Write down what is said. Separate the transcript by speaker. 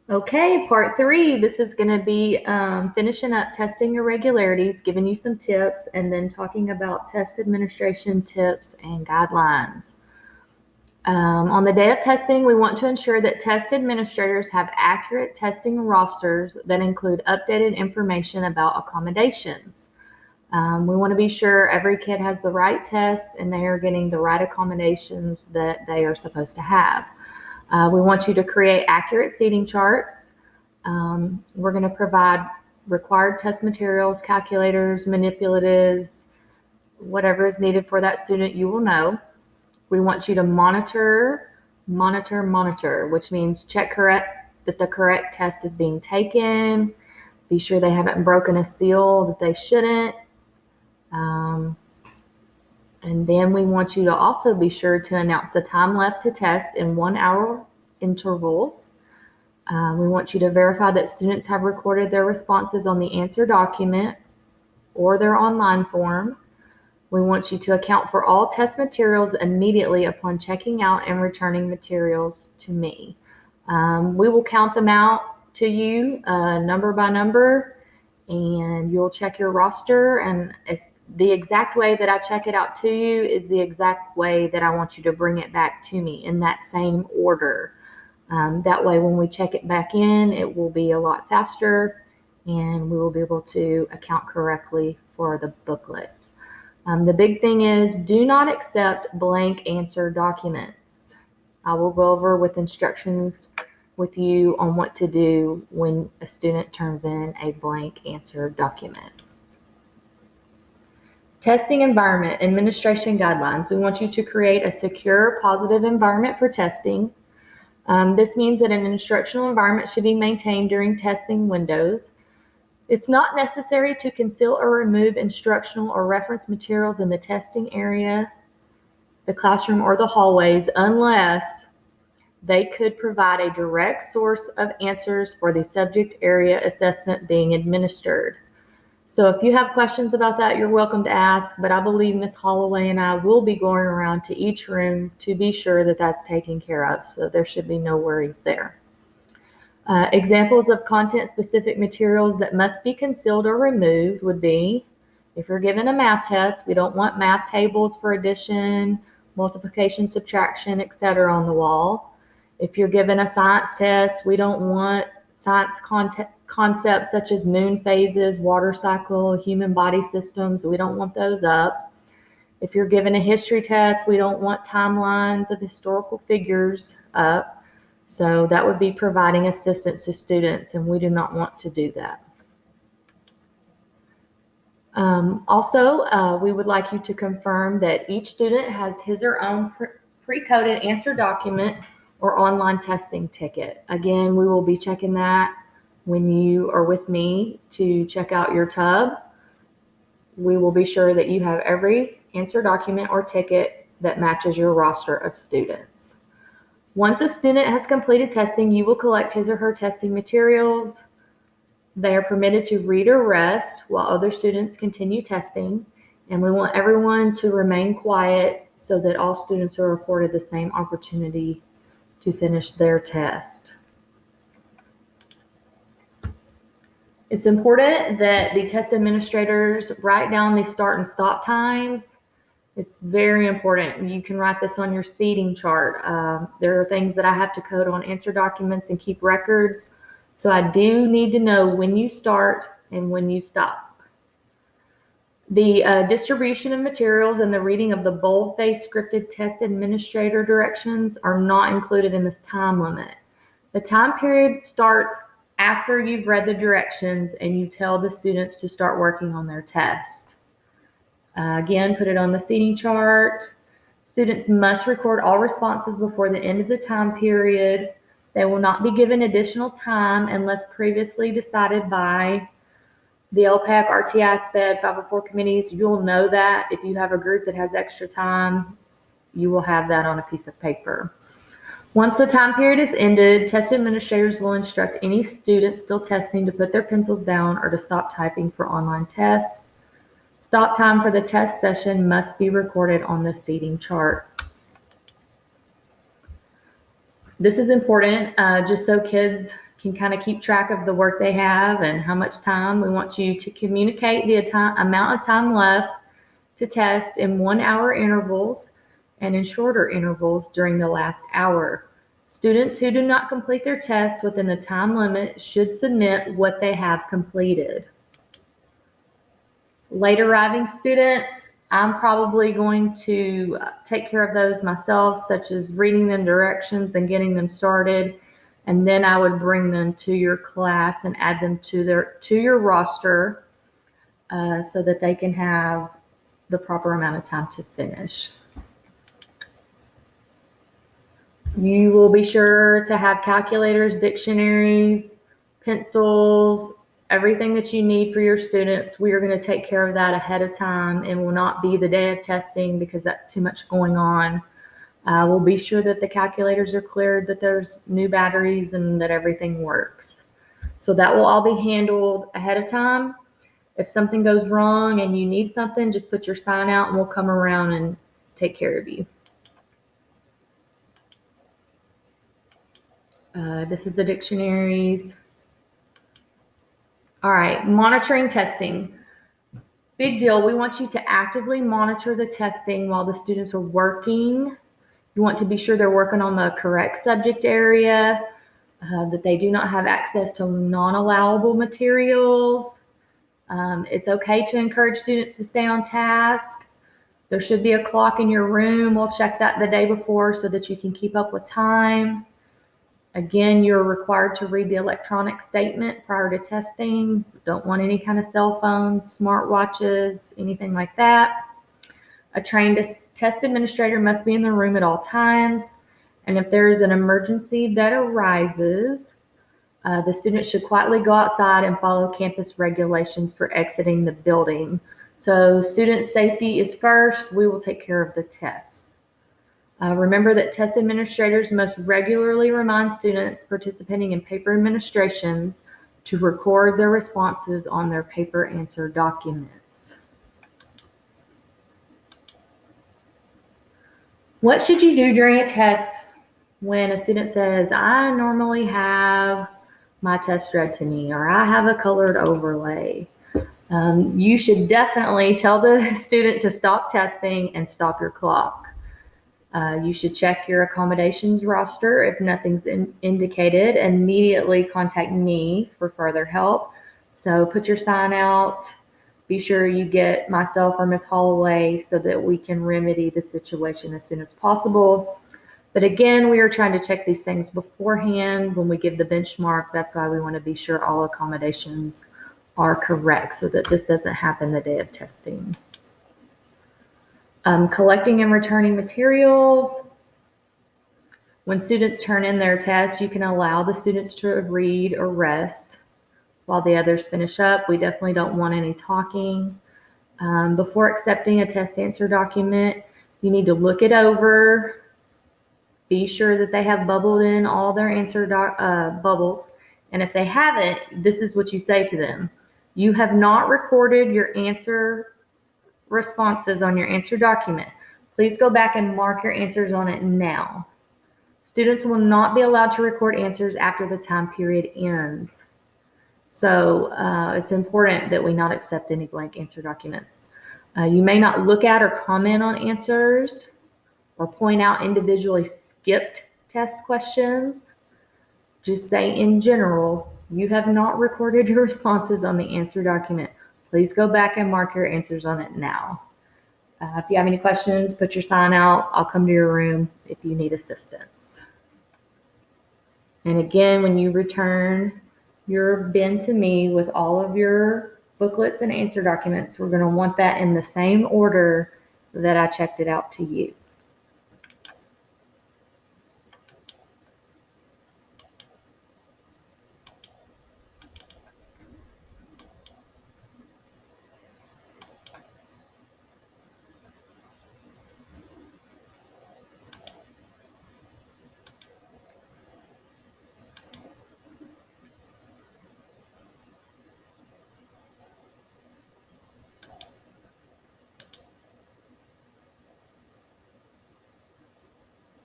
Speaker 1: Okay, part 3. This is going to be finishing up testing irregularities, giving you some tips, and then talking about test administration tips and guidelines. On the day of testing, we want to ensure that test administrators have accurate testing rosters that include updated information about accommodations. We want to be sure every kid has the right test and they are getting the right accommodations that they are supposed to have. We want you to create accurate seating charts. We're going to provide required test materials, calculators, manipulatives, whatever is needed for that student, you will know. We want you to monitor, which means check that the correct test is being taken. Be sure they haven't broken a seal that they shouldn't. And then we want you to also be sure to announce the time left to test in 1 hour intervals. We want you to verify that students have recorded their responses on the answer document or their online form. We want you to account for all test materials immediately upon checking out and returning materials to me. We will count them out to you number by number, and you'll check your roster, and it's the exact way that I check it out to you is the exact way that I want you to bring it back to me in that same order. That way, when we check it back in, it will be a lot faster and we will be able to account correctly for the booklets. The big thing is do not accept blank answer documents. I will go over with instructions with you on what to do when a student turns in a blank answer document. Testing environment administration guidelines. We want you to create a secure, positive environment for testing. This means that an instructional environment should be maintained during testing windows. It's not necessary to conceal or remove instructional or reference materials in the testing area, the classroom, or the hallways unless they could provide a direct source of answers for the subject area assessment being administered. So if you have questions about that, you're welcome to ask, but I believe Ms. Holloway and I will be going around to each room to be sure that that's taken care of, so there should be no worries there. Examples of content-specific materials that must be concealed or removed would be, if you're given a math test, we don't want math tables for addition, multiplication, subtraction, etc. on the wall. If you're given a science test, we don't want science concepts such as moon phases, water cycle, human body systems. We don't want those up. If you're given a history test, we don't want timelines of historical figures up. So that would be providing assistance to students, and we do not want to do that. Also, we would like you to confirm that each student has his or own pre-coded answer document or online testing ticket. Again, we will be checking that when you are with me to check out your tub. We will be sure that you have every answer document or ticket that matches your roster of students. Once a student has completed testing, you will collect his or her testing materials. They are permitted to read or rest while other students continue testing, and we want everyone to remain quiet so that all students are afforded the same opportunity to finish their test. It's important that the test administrators write down the start and stop times. It's very important. You can write this on your seating chart. There are things that I have to code on answer documents and keep records. So I do need to know when you start and when you stop. The distribution of materials and the reading of the bold-faced scripted test administrator directions are not included in this time limit. The time period starts after you've read the directions and you tell the students to start working on their test. Again, put it on the seating chart. Students must record all responses before the end of the time period. They will not be given additional time unless previously decided by the LPAC, RTI, SPED, 504 committees. You'll know that if you have a group that has extra time, you will have that on a piece of paper. Once the time period is ended, test administrators will instruct any student still testing to put their pencils down or to stop typing for online tests. Stop time for the test session must be recorded on the seating chart. This is important just so kids can kind of keep track of the work they have and how much time. We want you to communicate the amount of time left to test in 1 hour intervals and in shorter intervals during the last hour. Students who do not complete their tests within the time limit should submit what they have completed. Late arriving students, I'm probably going to take care of those myself, such as reading them directions and getting them started. And then I would bring them to your class and add them to your roster so that they can have the proper amount of time to finish. You will be sure to have calculators, dictionaries, pencils, everything that you need for your students. We are going to take care of that ahead of time and will not be the day of testing because that's too much going on. We'll be sure that the calculators are cleared, that there's new batteries, and that everything works. So that will all be handled ahead of time. If something goes wrong and you need something, just put your sign out and we'll come around and take care of you. This is the dictionaries. All right, monitoring testing. Big deal. We want you to actively monitor the testing while the students are working. You want to be sure they're working on the correct subject area, that they do not have access to non-allowable materials. It's okay to encourage students to stay on task. There should be a clock in your room. We'll check that the day before so that you can keep up with time. Again, you're required to read the electronic statement prior to testing. Don't want any kind of cell phones, smartwatches, anything like that. A trained test administrator must be in the room at all times. And if there is an emergency that arises, the student should quietly go outside and follow campus regulations for exiting the building. So student safety is first. We will take care of the tests. Remember that test administrators must regularly remind students participating in paper administrations to record their responses on their paper answer documents. What should you do during a test when a student says, I normally have my test read to me, or I have a colored overlay? You should definitely tell the student to stop testing and stop your clock. You should check your accommodations roster. If nothing's indicated, immediately contact me for further help. So put your sign out. Be sure you get myself or Ms. Holloway so that we can remedy the situation as soon as possible. But again, we are trying to check these things beforehand when we give the benchmark. That's why we want to be sure all accommodations are correct so that this doesn't happen the day of testing. Collecting and returning materials. When students turn in their tests, you can allow the students to read or rest while the others finish up. We definitely don't want any talking. Before accepting a test answer document, you need to look it over. Be sure that they have bubbled in all their answer bubbles. And if they haven't, this is what you say to them. You have not recorded your answer responses on your answer document. Please go back and mark your answers on it now. Students will not be allowed to record answers after the time period ends. So it's important that we not accept any blank answer documents. You may not look at or comment on answers or point out individually skipped test questions. Just say in general, you have not recorded your responses on the answer document. Please go back and mark your answers on it now. If you have any questions, put your sign out. I'll come to your room if you need assistance. And again, when you return your bin to me with all of your booklets and answer documents, we're going to want that in the same order that I checked it out to you.